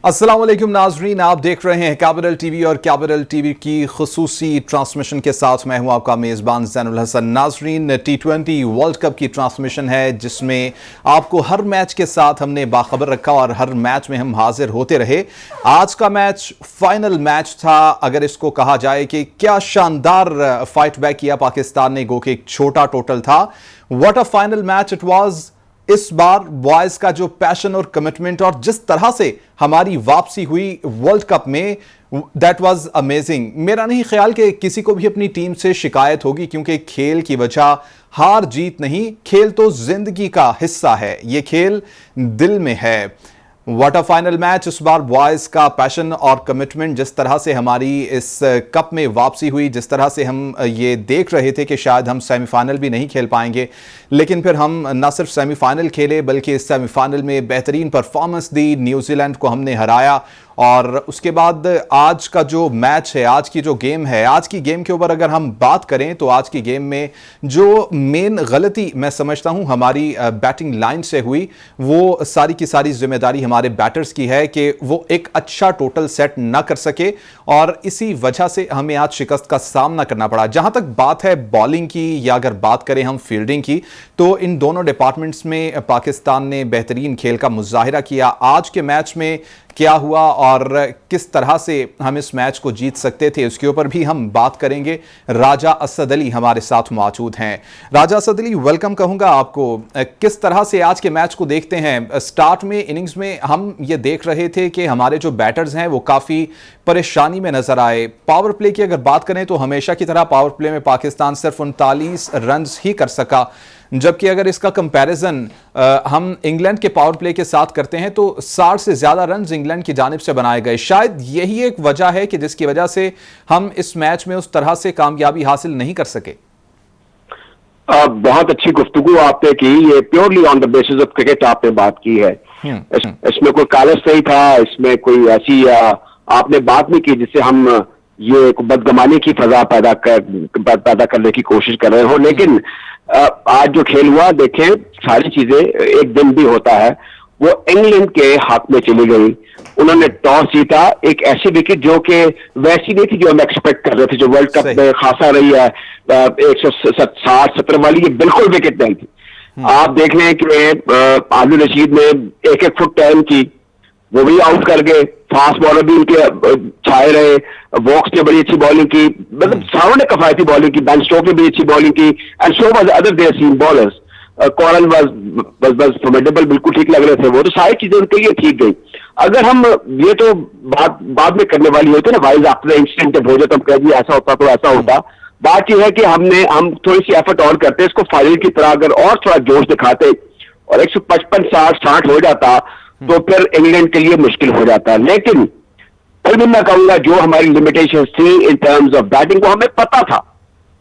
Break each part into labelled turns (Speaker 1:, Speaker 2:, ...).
Speaker 1: अस्सलाम वालेकुम नाजरीन, आप देख रहे हैं कैपिटल टीवी और कैपिटल टीवी की खुसूसी ट्रांसमिशन के साथ मैं हूं आपका मेज़बान ज़ैनुल हसन। नाजरीन, T20 वर्ल्ड कप की ट्रांसमिशन है जिसमें आपको हर मैच के साथ हमने बाखबर रखा और हर मैच में हम हाजिर होते रहे। आज का मैच फाइनल मैच था, अगर इसको कहा जाए कि क्या शानदार फाइट बैक किया पाकिस्तान ने, गो के एक छोटा टोटल था। What a final match it was. इस बार बॉयज का जो पैशन और कमिटमेंट और जिस तरह से हमारी वापसी हुई वर्ल्ड कप में, दैट वाज अमेजिंग। मेरा नहीं ख्याल कि किसी को भी अपनी टीम से शिकायत होगी, क्योंकि खेल की वजह हार जीत नहीं, खेल तो जिंदगी का हिस्सा है, ये खेल दिल में है। What a final match. इस बार बॉयज का पैशन और कमिटमेंट, जिस तरह से हमारी इस कप में वापसी हुई, जिस तरह से हम ये देख रहे थे कि शायद हम सेमीफाइनल भी नहीं खेल पाएंगे, लेकिन फिर हम न सिर्फ सेमीफाइनल खेले बल्कि इस सेमीफाइनल में बेहतरीन परफॉर्मेंस दी, न्यूजीलैंड को हमने हराया। और उसके बाद आज का जो मैच है, आज की जो गेम है, आज की गेम के ऊपर अगर हम बात करें तो आज की गेम में जो मेन गलती मैं समझता हूं हमारी बैटिंग लाइन से हुई, वो सारी की सारी जिम्मेदारी हमारे बैटर्स की है कि वो एक अच्छा टोटल सेट ना कर सके और इसी वजह से हमें आज शिकस्त का सामना करना पड़ा। जहां तक बात है बॉलिंग की या अगर बात करें हम फील्डिंग की, तो इन दोनों डिपार्टमेंट्स में पाकिस्तान ने बेहतरीन खेल का मुजाहिरा किया। आज के मैच में क्या हुआ और किस तरह से हम इस मैच को जीत सकते थे, उसके ऊपर भी हम बात करेंगे। राजा असद अली हमारे साथ मौजूद हैं। राजा असद अली, वेलकम कहूंगा आपको। किस तरह से आज के मैच को देखते हैं? स्टार्ट में इनिंग्स में हम ये देख रहे थे कि हमारे जो बैटर्स हैं वो काफ़ी परेशानी में नजर आए। पावर प्ले की अगर बात करें तो हमेशा की तरह पावर प्ले में पाकिस्तान सिर्फ 39 रन ही कर सका, जबकि अगर इसका कंपैरिजन हम इंग्लैंड के पावर प्ले के साथ करते हैं तो 60 से ज्यादा रन इंग्लैंड की जानिब से बनाए गए। शायद यही एक वजह है कि जिसकी वजह से हम इस मैच में उस तरह से कामयाबी हासिल नहीं कर सके।
Speaker 2: बहुत अच्छी गुफ्तगू आपने की। ये purely on the basis of cricket आपने बात की है। इसमें कोई कालस नहीं था, इसमें कोई ऐसी आपने बात नहीं की जिससे हम ये बदगमानी की फजा पैदा करने की कोशिश कर रहे हो। लेकिन आज जो खेल हुआ, देखें, सारी चीजें, एक दिन भी होता है, वो इंग्लैंड के हाथ में चली गई। उन्होंने टॉस जीता, एक ऐसी विकेट जो कि वैसी नहीं थी जो हम एक्सपेक्ट कर रहे थे, जो वर्ल्ड कप में खासा रही है 160-70 वाली, ये बिल्कुल विकेट नहीं थी। आप देख रहे हैं कि आदिल रशीद ने 1-1 फुट टर्न की, वो भी आउट कर गए। फास्ट बॉलर भी उनके छाए रहे। वॉक्स ने बड़ी अच्छी बॉलिंग की, मतलब सारों ने कफायती बॉलिंग की। बेन स्टोक्स ने भी अच्छी बॉलिंग की, and so was other their seam bowlers. Curran was formidable, बिल्कुल ठीक लग रहे थे वो, तो सारी चीजें उनके लिए ठीक गई। अगर हम ये तो बात बाद में करने वाली होती है ना, वाइज आफ्टर इंस्टेंट हो जाए तो हम कह दिए ऐसा होता तो ऐसा होता। बात यह है कि हम थोड़ी सी एफर्ट और करते, इसको फाइनल की तरह अगर और थोड़ा जोश दिखाते और 155-60 हो जाता तो फिर इंग्लैंड के लिए मुश्किल हो जाता। लेकिन फिर भी मैं कहूंगा जो हमारी लिमिटेशन थी इन टर्म्स ऑफ बैटिंग, वो हमें पता था।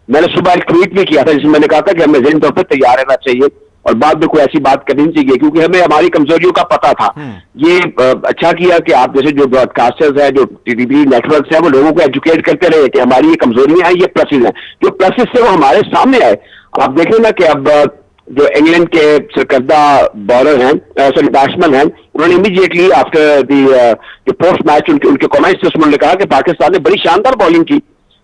Speaker 2: मैंने सुबह एक ट्वीट भी किया था जिसमें मैंने कहा था कि हमें ज़हनी तौर पर तैयार रहना चाहिए और बाद में कोई ऐसी बात करनी चाहिए, क्योंकि हमें हमारी कमजोरियों का पता था। ये अच्छा किया कि आप जैसे जो ब्रॉडकास्टर्स हैं, जो टीवी नेटवर्क्स हैं, वो लोगों को एजुकेट करते रहे कि हमारी ये कमजोरियां हैं, ये प्लसेस हैं। जो प्लसेस से वो हमारे सामने आए। आप देखें ना कि अब जो इंग्लैंड के सरकर्दा बॉलर हैं, सॉरी बैट्समैन हैं, उन्होंने immediately after the post match उनके कमेंट्स में उन्होंने कहा कि पाकिस्तान ने बड़ी शानदार बॉलिंग की।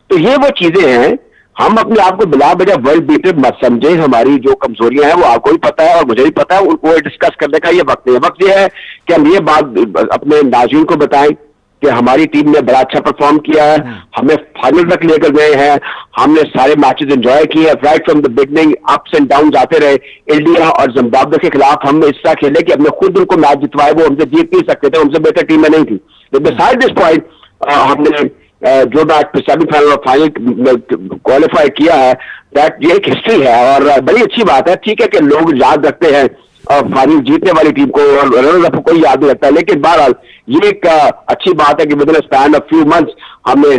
Speaker 2: तो ये वो चीजें हैं, हम अपने आप को बिला वजह वर्ल्ड बीटर मत समझे। हमारी जो कमजोरियां हैं वो आपको भी पता है और मुझे भी पता है, उनको डिस्कस करने का ये वक्त नहीं है। वक्त ये है कि हम ये बात अपने नाज़रीन को बताएं कि हमारी टीम ने बड़ा अच्छा परफॉर्म किया है, हमें फाइनल तक लेकर गए हैं, हमने सारे मैचेस एंजॉय किए, right from the beginning ups and down आते रहे। इंडिया और जिम्बाब्वे के खिलाफ हम इस तरह खेले कि हमने खुद उनको मैच जितवाए, वो हमसे जीत नहीं सकते थे, हमसे बेहतर टीम में नहीं थी। बिसाइड दिस पॉइंट हमने जो मैच सेमीफाइनल और फाइनल क्वालिफाई किया है, दैट ये एक हिस्ट्री है और बड़ी अच्छी बात है। ठीक है कि लोग याद रखते हैं फाइनल जीतने वाली टीम को और रनर अप को कोई याद नहीं रखता, लेकिन बहरहाल ये एक अच्छी बात है कि with in span of few months हमने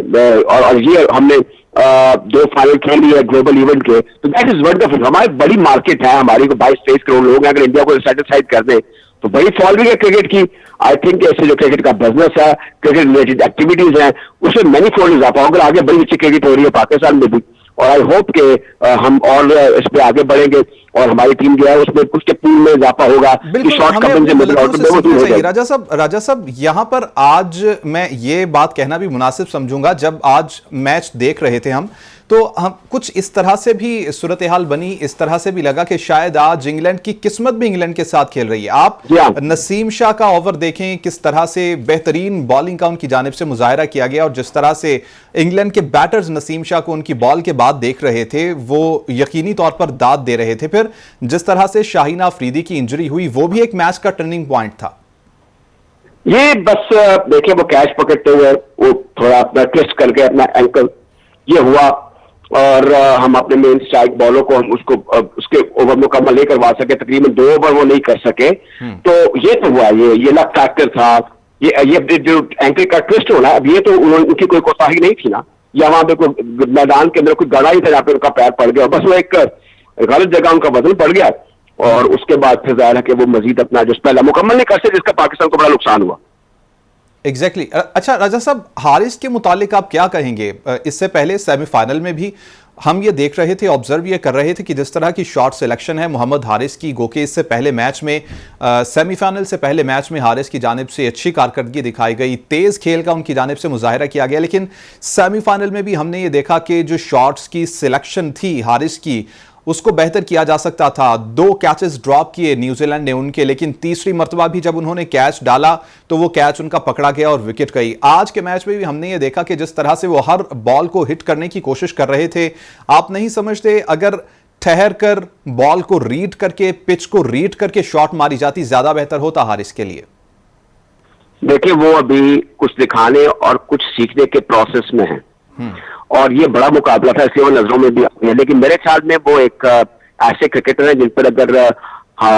Speaker 2: और ये हमने 2 फाइनल खेल लिए ग्लोबल इवेंट के, तो दैट इज वंडरफुल। हमारी बड़ी मार्केट है, हमारी को 22-23 करोड़ लोग हैं। अगर इंडिया को सेटिस्फाइड कर दे तो बड़ी फॉलोइंग है क्रिकेट की। आई थिंक ऐसे जो क्रिकेट का बिजनेस है, क्रिकेट रिलेटेड एक्टिविटीज हैं, उसमें मैनी फोल्ड इजाफा होगा। आगे बड़ी अच्छी क्रिकेट हो रही है पाकिस्तान में भी, और आई होप के हम और इस पे आगे बढ़ेंगे। और हमारी टीम जो है उसमें उसके पूल में इजाफा होगा कि शॉर्ट कवरिंग से मिडिल ऑर्डर में वो दूर हो जाएगा।
Speaker 1: राजा साहब यहाँ पर आज मैं ये बात कहना भी मुनासिब समझूंगा, जब आज मैच देख रहे थे हम तो हम कुछ इस तरह से भी सूरत हाल बनी, इस तरह से भी लगा कि शायद आज इंग्लैंड की किस्मत भी इंग्लैंड के साथ खेल रही है। आप नसीम शाह का ओवर देखें, किस तरह से बेहतरीन बॉलिंग का उनकी जानिब से मुजाहरा किया गया और जिस तरह से इंग्लैंड के बैटर्स नसीम शाह को उनकी बॉल के बाद देख रहे थे वो यकीनी तौर पर दाद दे रहे थे। फिर जिस तरह से शाहीन अफरीदी की इंजरी हुई वो भी एक मैच का टर्निंग पॉइंट था।
Speaker 2: ये बस देखिए वो कैच पकड़ते हुए वो थोड़ा अपना ट्विस्ट करके अपना एंकल ये हुआ और हम अपने मेन स्ट्राइक बॉलर को हम उसको उसके ओवर मुकम्मल नहीं करवा सके, तकरीबन 2 ओवर वो नहीं कर सके। तो ये तो हुआ, ये लक फैक्टर था, ये जो एंकल का ट्विस्ट होना, अब ये तो उनकी कोई कोताही नहीं थी ना, या वहां पे कोई मैदान के अंदर कोई गड़ा ही था जहाँ पे उनका पैर पड़ गया, बस वो एक गलत जगह उनका वजन पड़ गया और उसके बाद फिर जाहिर है कि वो मजीद अपना जो पहला मुकम्मल नहीं कर सके, जिसका पाकिस्तान को बड़ा नुकसान हुआ।
Speaker 1: एग्जैक्टली अच्छा राजा साहब, हारिस के मुतालिक आप क्या कहेंगे? इससे पहले सेमीफाइनल में भी हम ये देख रहे थे, ऑब्जर्व ये कर रहे थे कि जिस तरह की शॉट सिलेक्शन है मोहम्मद हारिस की, गो के इससे पहले मैच में सेमीफाइनल से पहले मैच में हारिस की जानिब से अच्छी कारकर्दगी दिखाई गई, तेज खेल का उनकी जानिब से मुजाहिरा किया गया, लेकिन सेमीफाइनल में भी हमने ये देखा कि जो शॉट्स की सिलेक्शन थी हारिस की उसको बेहतर किया जा सकता था। 2 कैचेस ड्रॉप किए न्यूजीलैंड ने उनके, लेकिन तीसरी मर्तबा भी जब उन्होंने कैच डाला तो वो कैच उनका पकड़ा गया और विकेट गई। आज के मैच में भी हमने ये देखा कि जिस तरह से वो हर बॉल को हिट करने की कोशिश कर रहे थे, आप नहीं समझते अगर ठहर कर बॉल को रीड करके, पिच को रीड करके शॉट मारी जाती ज्यादा बेहतर होता हारिस के लिए?
Speaker 2: देखिए वो अभी कुछ दिखाने और कुछ सीखने के प्रोसेस में है और ये बड़ा मुकाबला था, इसलिए वो नजरों में भी आती है, लेकिन मेरे ख्याल में वो एक ऐसे क्रिकेटर है जिन पर अगर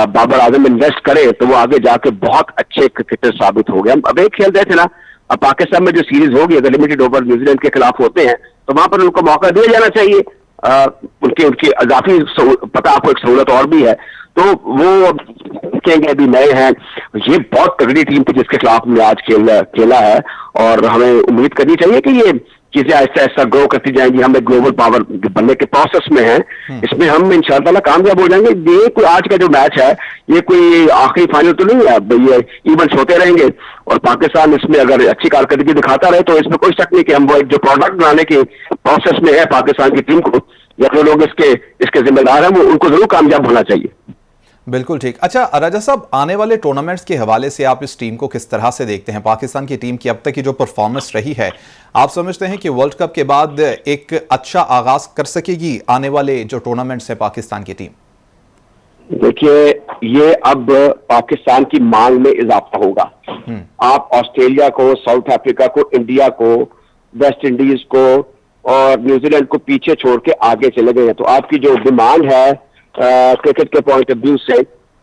Speaker 2: बाबर आजम इन्वेस्ट करे तो वो आगे जाके बहुत अच्छे क्रिकेटर साबित हो गए। हम अब एक खेल रहे थे ना, अब पाकिस्तान में जो सीरीज होगी अगर लिमिटेड ओवर न्यूजीलैंड के खिलाफ होते हैं तो वहां पर उनको मौका दिया जाना चाहिए। उनकी अजाफी पता आपको एक सहूलत और भी है, तो वो कहेंगे अभी नए हैं, ये बहुत तगड़ी टीम थी जिसके खिलाफ हमने आज खेला है और हमें उम्मीद करनी चाहिए कि ये चीजें ऐसा ऐसा ग्रो करती जाएंगी, हम एक ग्लोबल पावर बनने के प्रोसेस में हैं, इसमें हम इंशाअल्लाह कामयाब हो जाएंगे। ये कोई आज का जो मैच है ये कोई आखिरी फाइनल तो नहीं है, ये इवेंट्स होते रहेंगे और पाकिस्तान इसमें अगर अच्छी कारकर्दगी दिखाता रहे तो इसमें कोई शक नहीं कि हम वो एक जो प्रोडक्ट बनाने के प्रोसेस में है पाकिस्तान की टीम को, या जो लोग इसके जिम्मेदार हैं वो उनको जरूर कामयाब होना चाहिए।
Speaker 1: बिल्कुल ठीक। अच्छा राजा साहब, आने वाले टूर्नामेंट्स के हवाले से आप इस टीम को किस तरह से देखते हैं? पाकिस्तान की टीम की अब तक की जो परफॉर्मेंस रही है, आप समझते हैं कि वर्ल्ड कप के बाद एक अच्छा आगाज कर सकेगी आने वाले जो टूर्नामेंट्स है पाकिस्तान की टीम?
Speaker 2: देखिए ये अब पाकिस्तान की मांग में इजाफा होगा। आप ऑस्ट्रेलिया को, साउथ अफ्रीका को, इंडिया को, वेस्ट इंडीज को और न्यूजीलैंड को पीछे छोड़ के आगे चले गए हैं, तो आपकी जो डिमांड है क्रिकेट के पॉइंट ऑफ व्यू से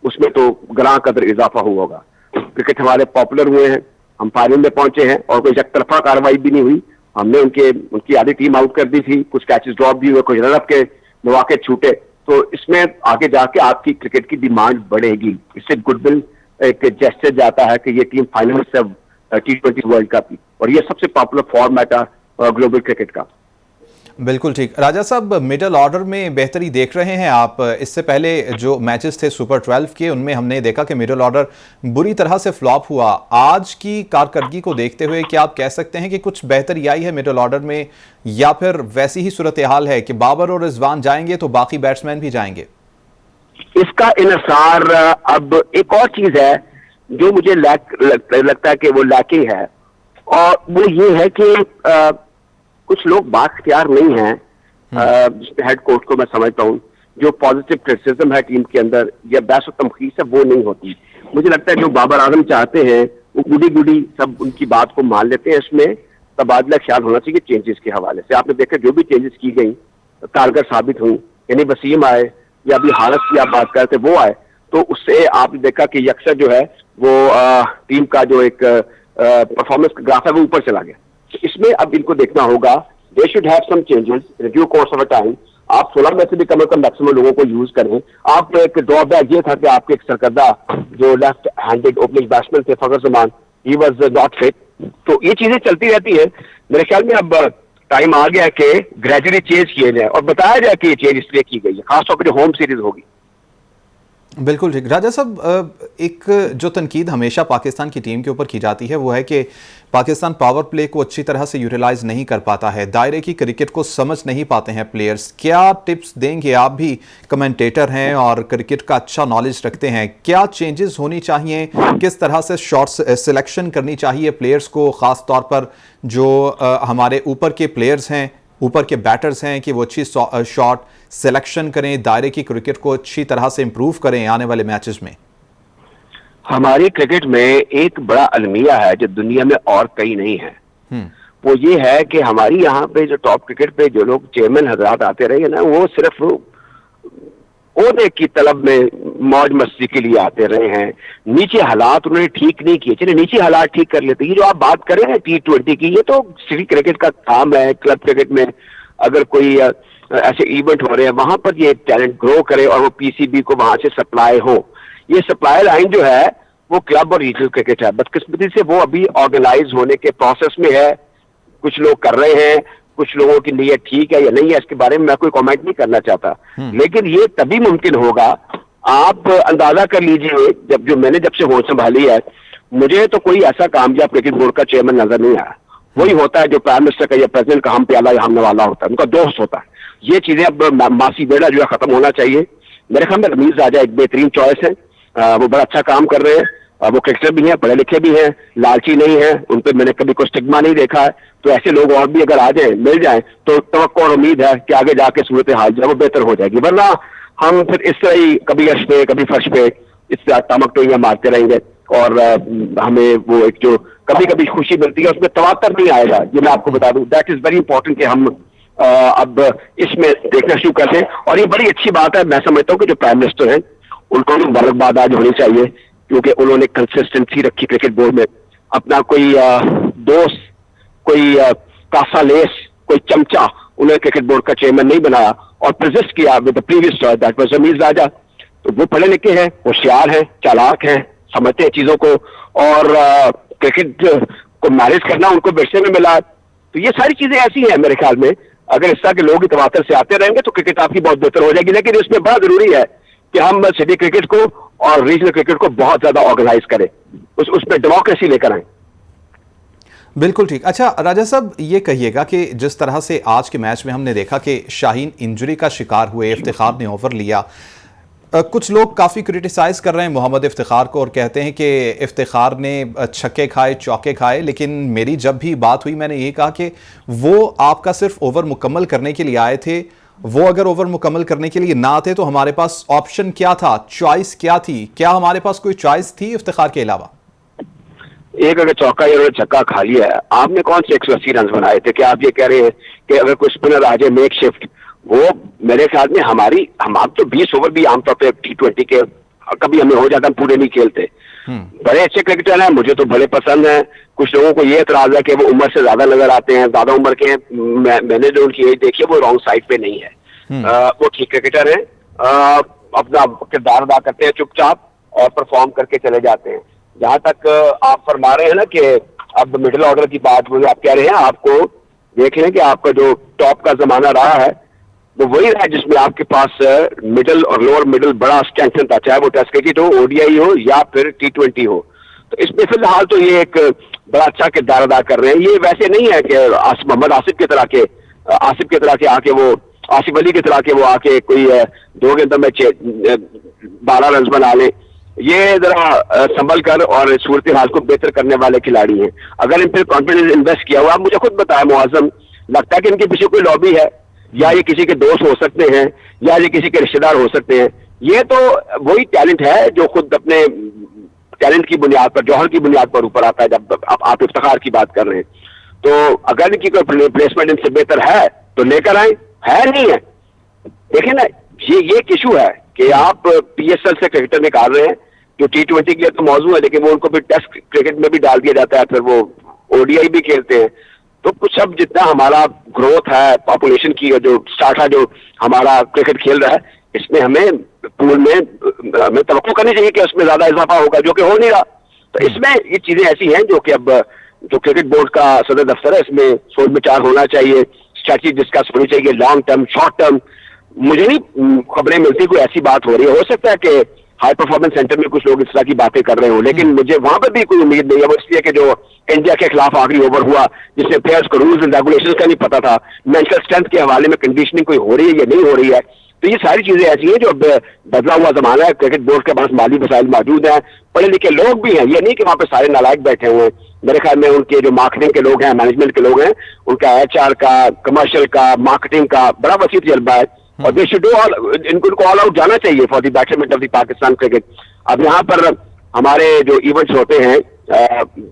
Speaker 2: उसमें तो ग्रां कदर इजाफा हुआ होगा। क्रिकेट हमारे पॉपुलर हुए हैं, हम फाइनल में पहुंचे हैं और कोई एक तरफा कार्रवाई भी नहीं हुई, हमने उनकी आधी टीम आउट कर दी थी, कुछ कैचेस ड्रॉप भी हुए, कुछ रनअप के मौके छूटे, तो इसमें आगे जाके आपकी क्रिकेट की डिमांड बढ़ेगी। इससे गुडविल एक जेस्चर जाता है कि ये टीम फाइनल से T20 वर्ल्ड कप की, और ये सबसे पॉपुलर फॉर्मेट है ग्लोबल क्रिकेट का।
Speaker 1: बिल्कुल ठीक। राजा साहब, मिडल ऑर्डर में बेहतरी देख रहे हैं आप? इससे पहले जो मैचेस थे सुपर 12 के, उनमें हमने देखा कि मिडल ऑर्डर बुरी तरह से फ्लॉप हुआ। आज की कारकर्दगी को देखते हुए क्या आप कह सकते हैं कि कुछ बेहतरी आई है मिडल ऑर्डर में, या फिर वैसी ही सूरत हाल है कि बाबर और रिजवान जाएंगे तो बाकी बैट्समैन भी जाएंगे?
Speaker 2: इसका इन्हिसार अब एक और चीज है जो मुझे लगता है कि वो लैकिंग है, और वो ये है कि कुछ लोग बाख्तियार नहीं हैं, जिसमें हेड कोच को मैं समझता हूँ, जो पॉजिटिव क्रिटिसिज्म है टीम के अंदर या बहस और तमखीस है वो नहीं होती। मुझे लगता है जो बाबर आजम चाहते हैं वो गुडी गुडी सब उनकी बात को मान लेते हैं, इसमें तबादला ख्याल होना चाहिए चेंजेस के हवाले से। आपने देखा जो भी चेंजेस की गई कारगर साबित हुई, यानी वसीम आए या अभी हालत की आप बात करते वो आए, तो उससे आपने देखा कि यकसर जो है वो टीम का जो एक परफॉर्मेंस ग्राफ है वो ऊपर चला गया। इसमें अब इनको देखना होगा, they should have some changes in due course of a time. आप 16 में से भी कम मैक्सिमम लोगों को यूज करें। आप एक ड्रॉबैक ये था कि आपके एक सरकर्दा जो लेफ्ट हैंडेड ओपनिंग बैट्समैन थे Fakhar Zaman, he was not fit, तो ये चीजें चलती रहती है। मेरे ख्याल में अब टाइम आ गया कि ग्रेजुअली चेंज किए जाए और बताया जाए कि ये चेंज इसलिए की गई है, खासतौर पर जो होम सीरीज होगी।
Speaker 1: बिल्कुल ठीक। राजा साहब, एक जो तनकीद हमेशा पाकिस्तान की टीम के ऊपर की जाती है वो है कि पाकिस्तान पावर प्ले को अच्छी तरह से यूटिलाइज नहीं कर पाता है, दायरे की क्रिकेट को समझ नहीं पाते हैं प्लेयर्स। क्या टिप्स देंगे? आप भी कमेंटेटर हैं और क्रिकेट का अच्छा नॉलेज रखते हैं, क्या चेंजेस होनी चाहिए? किस तरह से शॉट्स सिलेक्शन करनी चाहिए प्लेयर्स को, ख़ास तौर पर जो हमारे ऊपर के प्लेयर्स हैं, ऊपर के बैटर्स हैं, कि वो अच्छी शॉट सिलेक्शन करें, दायरे की क्रिकेट को अच्छी तरह से इंप्रूव करें आने वाले मैचेस में?
Speaker 2: हमारी क्रिकेट में एक बड़ा अलमिया है जो दुनिया में और कहीं नहीं है। वो ये है कि हमारी यहाँ पे जो टॉप क्रिकेट पे जो लोग चेयरमैन हजरात आते रहे ना, वो सिर्फ ओहदे की तलब में मौज मस्ती के लिए आते रहे हैं। नीचे हालात उन्होंने ठीक नहीं किए। चलिए नीचे हालात ठीक कर लेते। ये जो आप बात करें ना T20 की, ये तो सिटी क्रिकेट का काम है। क्लब क्रिकेट में अगर कोई ऐसे इवेंट हो रहे हैं वहां पर ये टैलेंट ग्रो करे और वो पीसीबी को वहां से सप्लाई हो। ये सप्लाई लाइन जो है वो क्लब और रीजनल क्रिकेट है। बदकिस्मती से वो अभी ऑर्गेनाइज होने के प्रोसेस में है। कुछ लोग कर रहे हैं, कुछ लोगों की नीयत ठीक है या नहीं है, इसके बारे में मैं कोई कमेंट नहीं करना चाहता। लेकिन ये तभी मुमकिन होगा, आप अंदाजा कर लीजिए, जब से होश संभाली है, मुझे तो कोई ऐसा कामयाब क्रिकेट बोर्ड का चेयरमैन नजर नहीं आया। वही होता है जो प्राइम मिनिस्टर का या प्रेसिडेंट का हम प्याला या हमने वाला होता है, उनका दोस्त होता है। ये चीजें अब मासी बेड़ा जो है खत्म होना चाहिए। मेरे ख्याल में रमीज राजा एक बेहतरीन चॉइस है। वो बड़ा अच्छा काम कर रहे हैं। वो क्रिकेटर भी हैं, पढ़े लिखे भी हैं, लालची नहीं है, उन पर मैंने कभी कोई स्टिग्मा नहीं देखा है। तो ऐसे लोग और भी अगर आ जाए, मिल जाए, तो तवक्को और उम्मीद है कि आगे जाके सूरत हाल जो है वो बेहतर हो जाएगी। वरना हम फिर इस तरह ही कभी अर्श पे कभी फर्श पे इस तरह टमक टोइयां मारते रहेंगे और हमें वो एक जो कभी कभी खुशी मिलती है उसमें तवातर नहीं आएगा। ये मैं आपको बता दूं, दैट इज वेरी इंपॉर्टेंट कि हम अब इसमें देखना शुरू कर दें। और ये बड़ी अच्छी बात है, मैं समझता हूँ कि जो प्राइम मिनिस्टर हैं उनको मुबारकबाद आज होनी चाहिए, क्योंकि उन्होंने कंसिस्टेंसी रखी क्रिकेट बोर्ड में। अपना कोई दोस्त, कोई कासा लेस, कोई चमचा उन्हें क्रिकेट बोर्ड का चेयरमैन नहीं बनाया और प्रजेस्ट किया with the previous choice, that was Rameez Raja. तो वो पढ़े लिखे हैं, होशियार हैं, चालाक हैं, समझते हैं चीजों को, और क्रिकेट को मैनेज करना उनको विरसे में मिला। तो ये सारी चीजें ऐसी हैं मेरे ख्याल में, अगर इस तरह के लोग इतवातर से आते रहेंगे तो क्रिकेट आपकी बहुत बेहतर हो जाएगी। लेकिन इसमें बड़ा जरूरी है कि हम सिटी क्रिकेट को और रीजनल क्रिकेट को बहुत ज्यादा ऑर्गेनाइज करें, उसमें डेमोक्रेसी लेकर आए।
Speaker 1: बिल्कुल ठीक। अच्छा राजा साहब, ये कहिएगा कि जिस तरह से आज के मैच में हमने देखा कि शाहीन इंजरी का शिकार हुए, इफ्तिखार ने ओवर लिया, कुछ लोग काफ़ी क्रिटिसाइज़ कर रहे हैं मोहम्मद इफ्तिखार को और कहते हैं कि इफ्तिखार ने छक्के खाए, चौके खाए। लेकिन मेरी जब भी बात हुई मैंने ये कहा कि वो आपका सिर्फ ओवर मुकम्मल करने के लिए आए थे। वो अगर ओवर मुकम्मल करने के लिए ना आते तो हमारे पास ऑप्शन क्या था, चॉइस क्या थी? क्या हमारे पास कोई चॉइस थी इफ्तिखार के अलावा?
Speaker 2: एक अगर चौका या छक्का खा लिया है, आपने कौन से 180 रन बनाए थे? क्या आप ये कह रहे हैं कि अगर कोई स्पिनर आ जाए मेक शिफ्ट? वो मेरे ख्याल में हम तो 20 ओवर भी आमतौर पे T20 के कभी हमें हो जाता, हम पूरे नहीं खेलते। बड़े अच्छे क्रिकेटर हैं, मुझे तो बड़े पसंद हैं। कुछ लोगों को ये एतराज है कि वो उम्र से ज्यादा नजर आते हैं, ज्यादा उम्र के हैं। मैंने जो उनकी एज देखी है वो रॉन्ग साइड पे नहीं है। वो ठीक क्रिकेटर हैं, अपना किरदार अदा करते हैं चुपचाप और परफॉर्म करके चले जाते हैं। जहां तक आप फरमा रहे हैं ना कि अब मिडिल ऑर्डर की बात, मुझे आप कह रहे हैं, आपको देख लें कि आपका जो टॉप का जमाना रहा है वो वही रहा जिसमें आपके पास मिडिल और लोअर मिडिल बड़ा स्ट्रेंथन था, चाहे वो टेस्ट क्रिकेट हो, ओडीआई हो या फिर T20 हो। तो इसमें फिलहाल तो ये एक बड़ा अच्छा किरदार अदा कर रहे हैं। ये वैसे नहीं है कि मोहम्मद आसिफ की तरह के आके वो आसिफ अली की तरह के वो आके कोई 2 गेंदों में 12 रन बना ले। ये जरा संभल कर और सूरत हाल को बेहतर करने वाले खिलाड़ी हैं। अगर इन पर कॉन्फिडेंस इन्वेस्ट किया हुआ, मुझे खुद बताया मुआजम, लगता है कि इनके पीछे कोई लॉबी है, या ये किसी के दोस्त हो सकते हैं, या ये किसी के रिश्तेदार हो सकते हैं। ये तो वही टैलेंट है जो खुद अपने टैलेंट की बुनियाद पर, जौहर की बुनियाद पर ऊपर आता है। जब आप इफ्तिखार की बात कर रहे हैं, तो अगर इनकी कोई प्लेसमेंट इनसे बेहतर है तो लेकर आए, है नहीं है। देखिए ना, ये एक इशू है कि आप PSL से क्रिकेटर निकाल रहे हैं जो T20 के लिए तो मौजूद है, लेकिन वो उनको फिर टेस्ट क्रिकेट में भी डाल दिया जाता है, फिर वो ODI भी खेलते हैं। तो कुछ अब जितना हमारा ग्रोथ है पॉपुलेशन की, जो स्टार्टा जो हमारा क्रिकेट खेल रहा है, इसमें हमें पूल में हमें तवक्को करनी चाहिए कि उसमें ज्यादा इजाफा होगा, जो कि हो नहीं रहा। तो इसमें ये चीजें ऐसी हैं जो कि अब जो क्रिकेट बोर्ड का सदर दफ्तर है, इसमें सोच विचार होना चाहिए, स्ट्रैटेजी डिस्कस होनी चाहिए, लॉन्ग टर्म, शॉर्ट टर्म। मुझे नहीं खबरें मिलती कोई ऐसी बात हो रही है। हो सकता है कि हाई परफॉर्मेंस सेंटर में कुछ लोग इस तरह की बातें कर रहे हो, लेकिन मुझे वहां पर भी कोई उम्मीद नहीं है। वो इसलिए कि जो इंडिया के खिलाफ आखिरी ओवर हुआ जिसमें प्लेयर्स को रूल्स एंड रेगुलेशन का नहीं पता था, मेंटल स्ट्रेंथ के हवाले में कंडीशनिंग कोई हो रही है या नहीं हो रही है, तो ये सारी चीजें ऐसी हैं जो अब बदला हुआ जमाना है। क्रिकेट बोर्ड के पास माली वसाइल मौजूद हैं, पढ़े लिखे लोग भी हैं, ये नहीं कि वहां पे सारे नालायक बैठे हुए हैं। मेरे ख्याल में उनके जो मार्केटिंग के लोग हैं, मैनेजमेंट के लोग हैं, उनका HR का, कमर्शियल का, मार्केटिंग का बड़ा वसी तजर्बा है, और दे शुड डू ऑल, इनको ऑल आउट जाना चाहिए for the betterment of the Pakistan cricket. अब यहाँ पर हमारे जो इवेंट्स होते हैं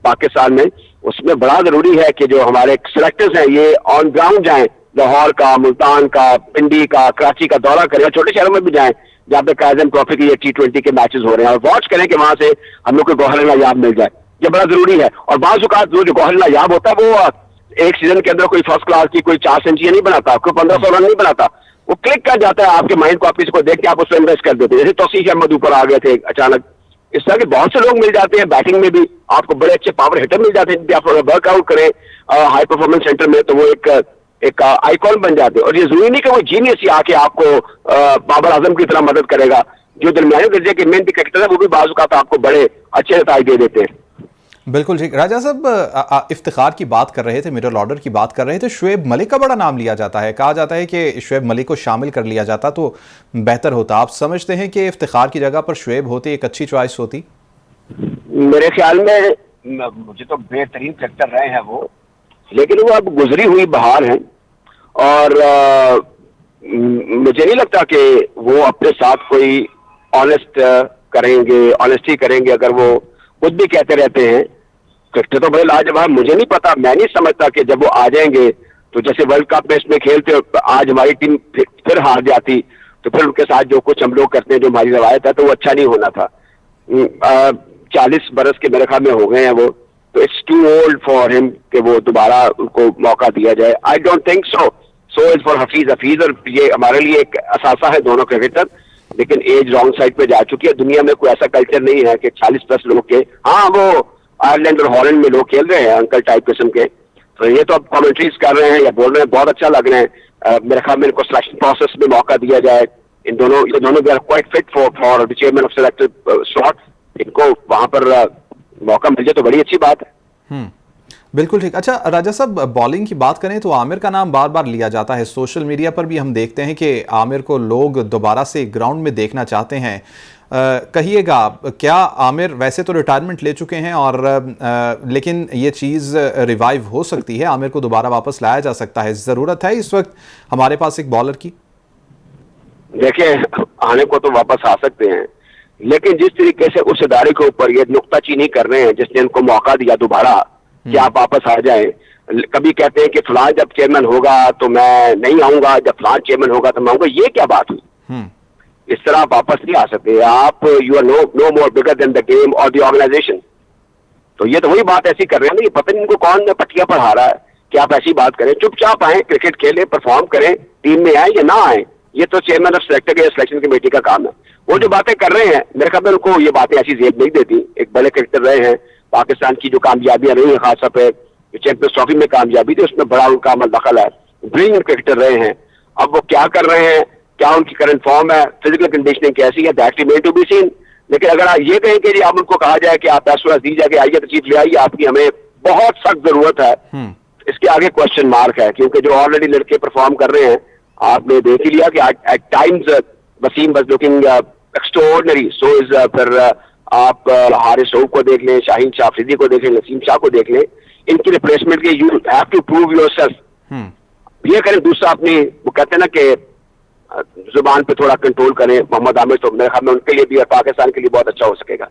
Speaker 2: पाकिस्तान में, उसमें बड़ा जरूरी है कि जो हमारे सिलेक्टर्स हैं ये ऑन ग्राउंड जाएं, लाहौर का, मुल्तान का, पिंडी का, कराची का दौरा करें, और छोटे शहरों में भी जाएं जहाँ पे कायजम ट्रॉफी की या T20 के मैचेस हो रहे हैं, और वॉच करें कि वहां से हम लोग को गौहर नायाब मिल जाए। ये बड़ा जरूरी है। और बाज़ औक़ात जो गौहर नायाब होता है वो एक सीजन के अंदर कोई फर्स्ट क्लास की कोई 4 सेंचुरी नहीं बनाता, कोई 1500 रन नहीं बनाता, वो क्लिक कर जाता है आपके माइंड को, आप किसी को देख के आप उसको इन्वेस्ट कर देते हैं। जैसे तौसीफ अहमद ऊपर आ गए थे अचानक, इस तरह के बहुत से लोग मिल जाते हैं। बैटिंग में भी आपको बड़े अच्छे पावर हिटर मिल जाते हैं, आप वर्कआउट करें हाई परफॉर्मेंस सेंटर में, तो वो एक आइकॉन बन जाते हैं। और ये जरूरी नहीं कि वो जीनियस ही आके आपको बाबर आजम की तरह मदद करेगा। जो दरमियाने दर्जे के मेहनती क्रिकेटर है वो भी बाज़ औक़ात आपको बड़े अच्छे नतीजे दे देते हैं।
Speaker 1: बिल्कुल ठीक। राजा साहब इफ्तिखार की बात कर रहे थे, मिडल ऑर्डर की बात कर रहे थे, शुएब मलिक का बड़ा नाम लिया जाता है, कहा जाता है कि शुएब मलिक को शामिल कर लिया जाता तो बेहतर होता। आप समझते हैं कि इफ्तिखार की जगह पर शुएब होते एक अच्छी चॉइस होती?
Speaker 2: मेरे ख्याल में मुझे तो बेहतरीन क्रिकेटर रहे हैं वो, लेकिन वो अब गुजरी हुई बहार हैं, और मुझे नहीं लगता कि वो अपने साथ कोई ऑनेस्टी करेंगे अगर वो खुद भी कहते रहते हैं। क्रिकेटर तो बड़े लाजवाब, मुझे नहीं पता, मैं नहीं समझता कि जब वो आ जाएंगे तो जैसे वर्ल्ड कप में इसमें खेलते आज हमारी टीम फिर हार जाती तो फिर उनके साथ जो कुछ हम लोग करते हैं, जो हमारी रवायत है, तो वो अच्छा नहीं होना था। 40 बरस के मेरे ख्याल में हो गए हैं वो, तो it's too old for him कि वो दोबारा उनको मौका दिया जाए। I don't think so is for Hafeez, और ये हमारे लिए एक असासा है दोनों क्रिकेटर, लेकिन एज रॉन्ग साइड पे जा चुकी है। दुनिया में कोई ऐसा कल्चर नहीं है कि 40+ लोग के, हाँ वो आयरलैंड और हॉलैंड में लोग खेल रहे हैं अंकल टाइप किस्म के, तो ये तो अब कमेंट्रीज कर रहे हैं या बोल रहे हैं, बहुत अच्छा लग रहे हैं। मेरे ख्याल में इनको सिलेक्शन प्रोसेस में मौका दिया जाए। ये दोनों they are quite fit for the chairman of selected slot, इनको वहां पर मौका मिल जाए तो बड़ी अच्छी बात है।
Speaker 1: बिल्कुल ठीक। अच्छा राजा साहब, बॉलिंग की बात करें तो आमिर का नाम बार बार लिया जाता है, सोशल मीडिया पर भी हम देखते हैं कि आमिर को लोग दोबारा से ग्राउंड में देखना चाहते हैं। कहिएगा, क्या आमिर वैसे तो रिटायरमेंट ले चुके हैं और लेकिन ये चीज़ रिवाइव हो सकती है, आमिर को दोबारा वापस लाया जा सकता है, ज़रूरत है इस वक्त हमारे पास एक बॉलर की?
Speaker 2: देखिए, आने को तो वापस आ सकते हैं, लेकिन जिस तरीके से उस इदारे के ऊपर ये नुक्ताचीनी कर रहे हैं जिसने इनको मौका दिया दोबारा कि आप वापस आ जाएं, कभी कहते हैं कि फलां जब चेयरमैन होगा तो मैं नहीं आऊंगा, जब फलां चेयरमैन होगा तो मैं आऊंगा, ये क्या बात हुई? इस तरह आप वापस नहीं आ सकते। आप you are no more bigger than the game और द ऑर्गेनाइजेशन। तो ये तो वही बात ऐसी कर रहे हैं ना, ये पता नहीं इनको कौन पटिया पढ़ा रहा है कि आप ऐसी बात करें। चुपचाप आए, क्रिकेट खेलें, परफॉर्म करें, टीम में आए या ना आए, ये तो चेयरमैन ऑफ सिलेक्टर या सिलेक्शन कमेटी का काम है। वो जो बातें कर रहे हैं, मेरे ख्याल में उनको ये बातें ऐसी जेब नहीं देती। एक बड़े क्रिकेटर रहे हैं, पाकिस्तान की जो कामयाबियां रही है, खासतौर पर चैंपियंस ट्रॉफी में कामयाबी थी, उसमें बड़ा उनका अमल दखल है। ब्रिलियंट क्रिकेटर रहे हैं। अब वो क्या कर रहे हैं, क्या उनकी करंट फॉर्म है, फिजिकल कंडीशनिंग कैसी है, that remain to be seen. लेकिन अगर आप ये कहें कि आप उनको कहा जाए कि आप पैसों दी जाए, आइए तशरीफ ले आइए, आपकी हमें बहुत सख्त जरूरत है, इसके आगे क्वेश्चन मार्क है। क्योंकि जो ऑलरेडी लड़के परफॉर्म कर रहे हैं, आपने देख ही लिया कि at times Wasim was looking extraordinary, so is फिर आप हारिस रऊफ को देख लें, शाहीन शाह अफरीदी को देख लें, नसीम शाह को देख लें, इनकी रिप्लेसमेंट के you have to prove yourself. ये करें। दूसरा, अपनी वो कहते हैं ना कि जुबान पे थोड़ा कंट्रोल करें। मोहम्मद आमिर तो मेरे ख्याल में उनके लिए भी और पाकिस्तान के लिए बहुत अच्छा हो सकेगा।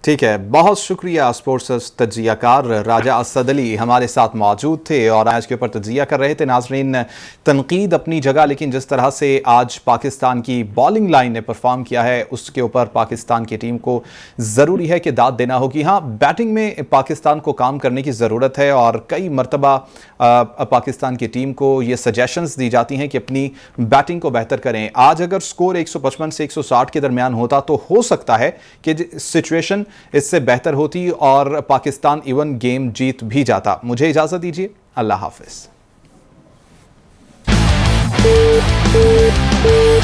Speaker 1: ठीक है, बहुत शुक्रिया। स्पोर्ट्स तज्जियाकार राजा असद अली हमारे साथ मौजूद थे और आज के ऊपर तज्जिया कर रहे थे। नाजरीन, तनकीद अपनी जगह, लेकिन जिस तरह से आज पाकिस्तान की बॉलिंग लाइन ने परफॉर्म किया है उसके ऊपर पाकिस्तान की टीम को ज़रूरी है कि दाद देना होगी। हाँ, बैटिंग में पाकिस्तान को काम करने की ज़रूरत है और कई मरतबा पाकिस्तान की टीम को ये सजेशंस दी जाती हैं कि अपनी बैटिंग को बेहतर करें। आज अगर स्कोर 155 से 160 के दरमियान होता तो हो सकता है कि सिचुएशन इससे बेहतर होती और पाकिस्तान इवन गेम जीत भी जाता। मुझे इजाजत दीजिए, अल्लाह हाफिज।